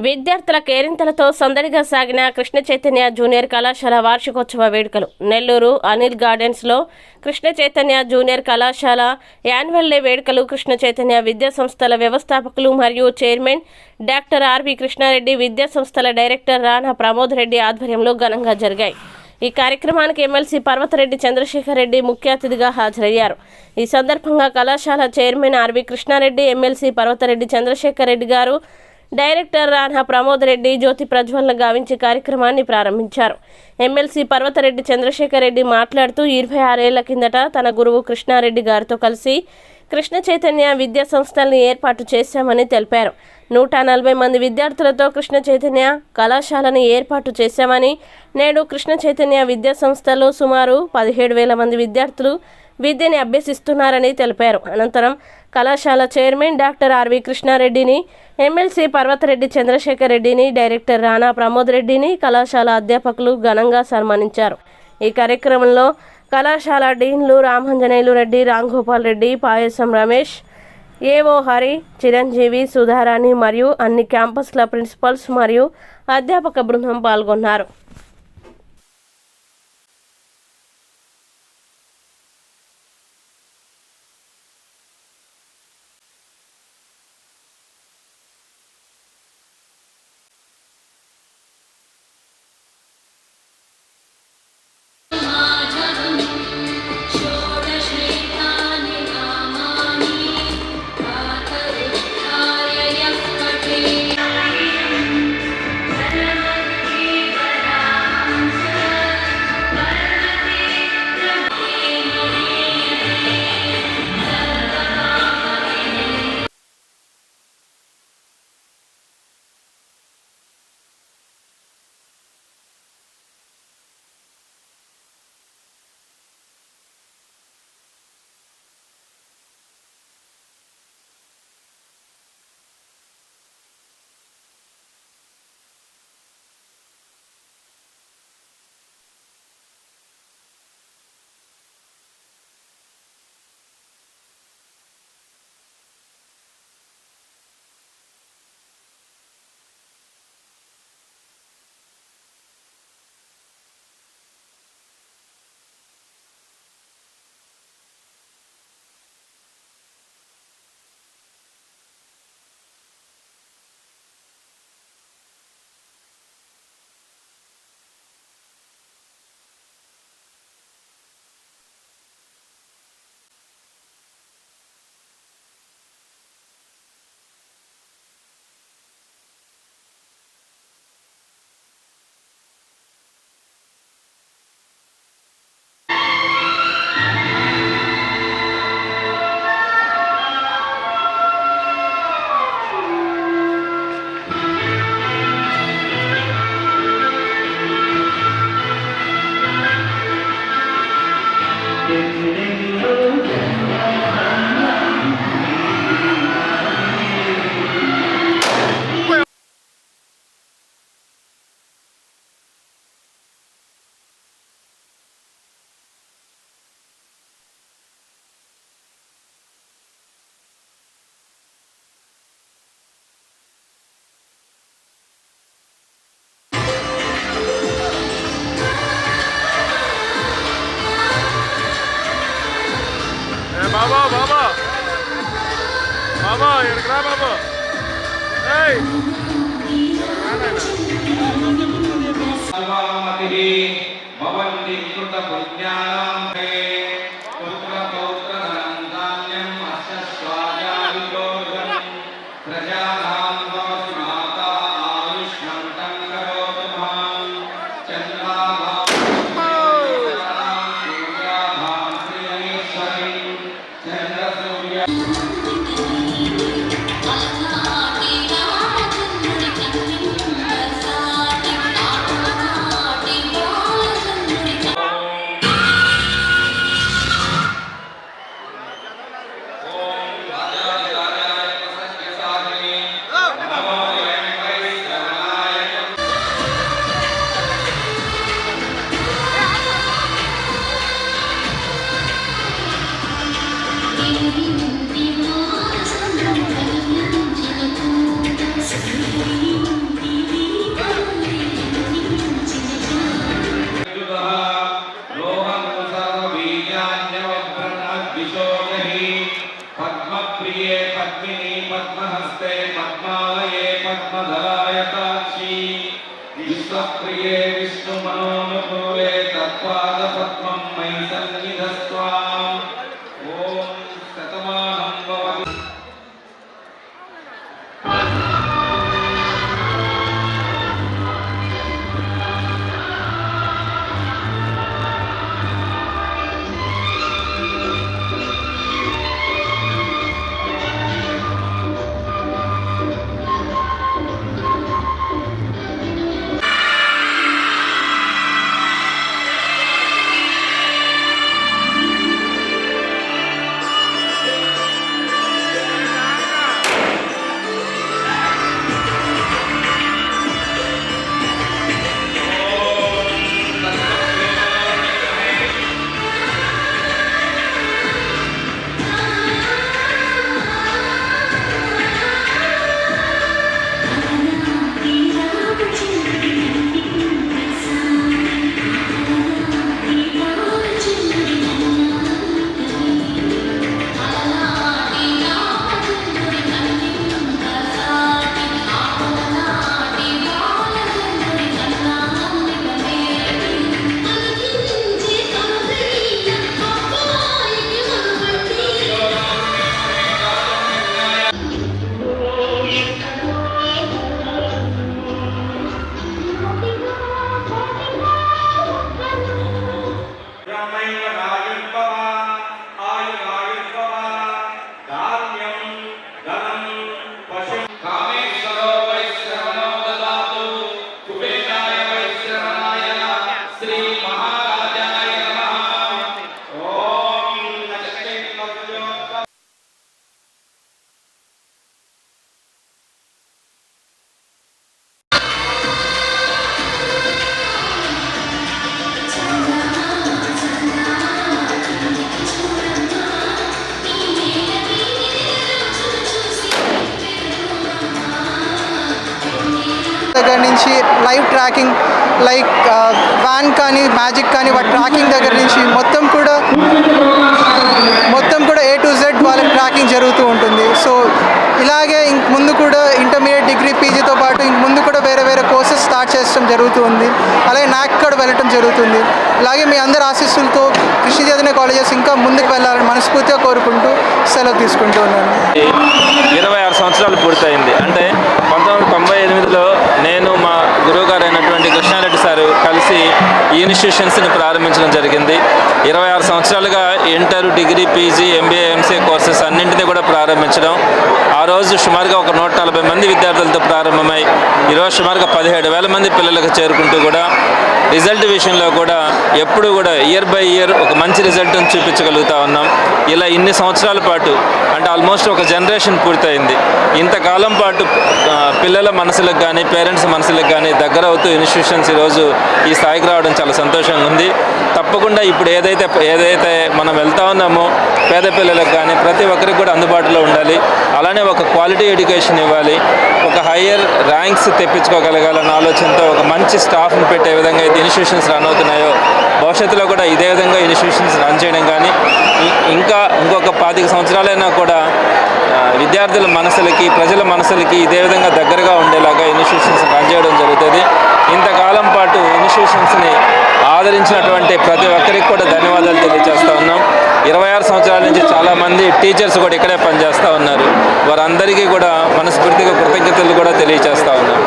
విద్యార్థుల కేరింతలతో సందడిగా సాగిన కృష్ణ చైతన్య జూనియర్ కళాశాల వార్షికోత్సవ వేడుకలు నెల్లూరు అనిల్ గార్డెన్స్లో కృష్ణ చైతన్య జూనియర్ కళాశాల యాన్యువల్ డే వేడుకలు కృష్ణ చైతన్య విద్యా సంస్థల వ్యవస్థాపకులు మరియు చైర్మన్ డాక్టర్ ఆర్వి కృష్ణారెడ్డి, విద్యా సంస్థల డైరెక్టర్ రాణా ప్రమోద్ రెడ్డి ఆధ్వర్యంలో ఘనంగా జరిగాయి. ఈ కార్యక్రమానికి ఎమ్మెల్సీ పర్వతరెడ్డి చంద్రశేఖర్ రెడ్డి ముఖ్య అతిథిగా హాజరయ్యారు. ఈ సందర్భంగా కళాశాల chairman R V Krishnareddy, MLC Parvathareddy Chandrashekar Reddy గారు, డైరెక్టర్ రాణా ప్రమోద్ రెడ్డి జ్యోతి ప్రజ్వలన గావించి కార్యక్రమాన్ని ప్రారంభించారు. ఎమ్మెల్సీ పర్వతరెడ్డి చంద్రశేఖర్ రెడ్డి మాట్లాడుతూ 26 ఏళ్ల కిందట తన గురువు కృష్ణారెడ్డి గారితో కలిసి కృష్ణ చైతన్య విద్యా సంస్థల్ని ఏర్పాటు చేశామని తెలిపారు. 140 మంది విద్యార్థులతో కృష్ణ చైతన్య కళాశాలని ఏర్పాటు చేశామని, నేడు కృష్ణ చైతన్య విద్యా సంస్థలో సుమారు 17,000 మంది విద్యార్థులు విద్యని అభ్యసిస్తున్నారని తెలిపారు. అనంతరం కళాశాల చైర్మన్ డాక్టర్ ఆర్వి కృష్ణారెడ్డిని, ఎమ్మెల్సీ పర్వతరెడ్డి చంద్రశేఖర్ రెడ్డిని, డైరెక్టర్ రాణా ప్రమోద్ రెడ్డిని కళాశాల అధ్యాపకులు ఘనంగా సన్మానించారు. ఈ కార్యక్రమంలో కళాశాల డీన్లు రామాంజనేయులు రెడ్డి, రాంగోపాల్ రెడ్డి, పాయసం రమేష్, ఏఓ హరి, చిరంజీవి, సుధారాణి మరియు అన్ని క్యాంపస్ల ప్రిన్సిపల్స్ మరియు అధ్యాపక బృందం పాల్గొన్నారు. బాబా బాబా బాబా ఎక్కడా బాబా భవంతి కృత పుణ్యానాం పుత్ర పౌత్ర ధనం ధాన్యం అస్య స్వాజావిలోజనం ప్రజానాం భవతి మాతా ఆయుష్మంతం కరోతు మాం చంద్రాభాం సూర్యాభాం శ్రీయేశ్వరీ చంద్ర సూర్య विश्वप्रिये विष्णुमनोनुकूले तत्पादपद्मं मयि सन्निधत्स्वाम् ॐ शतमानं भवति దగ్గర నుంచి లైవ్ ట్రాకింగ్ లైక్ వ్యాన్ కానీ మ్యాజిక్ కానీ వాటి ట్రాకింగ్ దగ్గర నుంచి మొత్తం కూడా A to Z వాళ్ళ ట్రాకింగ్ జరుగుతూ ఉంటుంది. సో ఇలాగే ఇంక ముందు కూడా ఇంటర్మీడియట్ డిగ్రీ పీజీతో పాటు ఇంక ముందు కూడా వేరే వేరే కోర్సెస్ స్టార్ట్ చేయడం జరుగుతుంది. అలాగే నాకు కూడా వెళ్ళటం జరుగుతుంది. అలాగే మీ అందరి ఆశీస్సులతో కృష్ణ చైతన్య కాలేజెస్ ఇంకా ముందుకు వెళ్ళాలని మనస్ఫూర్తిగా కోరుకుంటూ సెలవు తీసుకుంటూ ఉన్నాను. 26 సంవత్సరాలు పూర్తయింది. అంటే 1998లో నేను మా గురువుగారు అయినటువంటి కృష్ణారెడ్డి సారు కలిసి ఈ ఇన్స్టిట్యూషన్స్ని ప్రారంభించడం జరిగింది. 26 సంవత్సరాలుగా inter, degree, PG, MBA, MCA courses అన్నింటినీ కూడా ప్రారంభించడం. ఆ రోజు సుమారుగా ఒక 140 మంది విద్యార్థులతో ప్రారంభమై ఈరోజు సుమారుగా 17,000 మంది పిల్లలకు చేరుకుంటూ కూడా రిజల్ట్ విషయంలో కూడా ఎప్పుడు కూడా ఇయర్ బై ఇయర్ ఒక మంచి రిజల్ట్ని చూపించగలుగుతా ఉన్నాం. ఇలా ఇన్ని సంవత్సరాల పాటు అంటే ఆల్మోస్ట్ ఒక జనరేషన్ పూర్తయింది. ఇంతకాలం పాటు పిల్లల మనసులకు కానీ పేరెంట్స్ మనసులకు కానీ దగ్గర అవుతూ ఇన్స్టిట్యూషన్స్ ఈరోజు ఈ స్థాయికి రావడం చాలా సంతోషంగా ఉంది. తప్పకుండా ఇప్పుడు ఏదైతే మనం వెళ్తా ఉన్నామో పేద పిల్లలకు కానీ ప్రతి ఒక్కరికి కూడా అందుబాటులో ఉండాలి. అలానే ఒక క్వాలిటీ ఎడ్యుకేషన్ ఇవ్వాలి. ఒక హయ్యర్ ర్యాంక్స్ తెప్పించుకోగలగాలన్న ఆలోచనతో ఒక మంచి స్టాఫ్ని పెట్టే విధంగా అయితే ఇన్స్టిట్యూషన్స్ రన్ అవుతున్నాయో భవిష్యత్తులో కూడా ఇదే విధంగా ఇన్స్టిట్యూషన్స్ రన్ చేయడం కానీ ఇంకొక 25 సంవత్సరాలైనా కూడా విద్యార్థుల మనసులకి ప్రజల మనసులకి ఇదే విధంగా దగ్గరగా ఉండేలాగా ఇన్స్టిట్యూషన్స్ రన్ చేయడం జరుగుతుంది. ఇంతకాలం పాటు ఇన్స్టిట్యూషన్స్ని ఆదరించినటువంటి ప్రతి ఒక్కరికి కూడా ధన్యవాదాలు తెలియజేస్తూ ఉన్నాం. 26 సంవత్సరాల నుంచి చాలామంది టీచర్స్ కూడా ఇక్కడే పనిచేస్తూ ఉన్నారు. వారందరికీ కూడా మనస్ఫూర్తిగా కృతజ్ఞతలు కూడా తెలియజేస్తూ ఉన్నాం.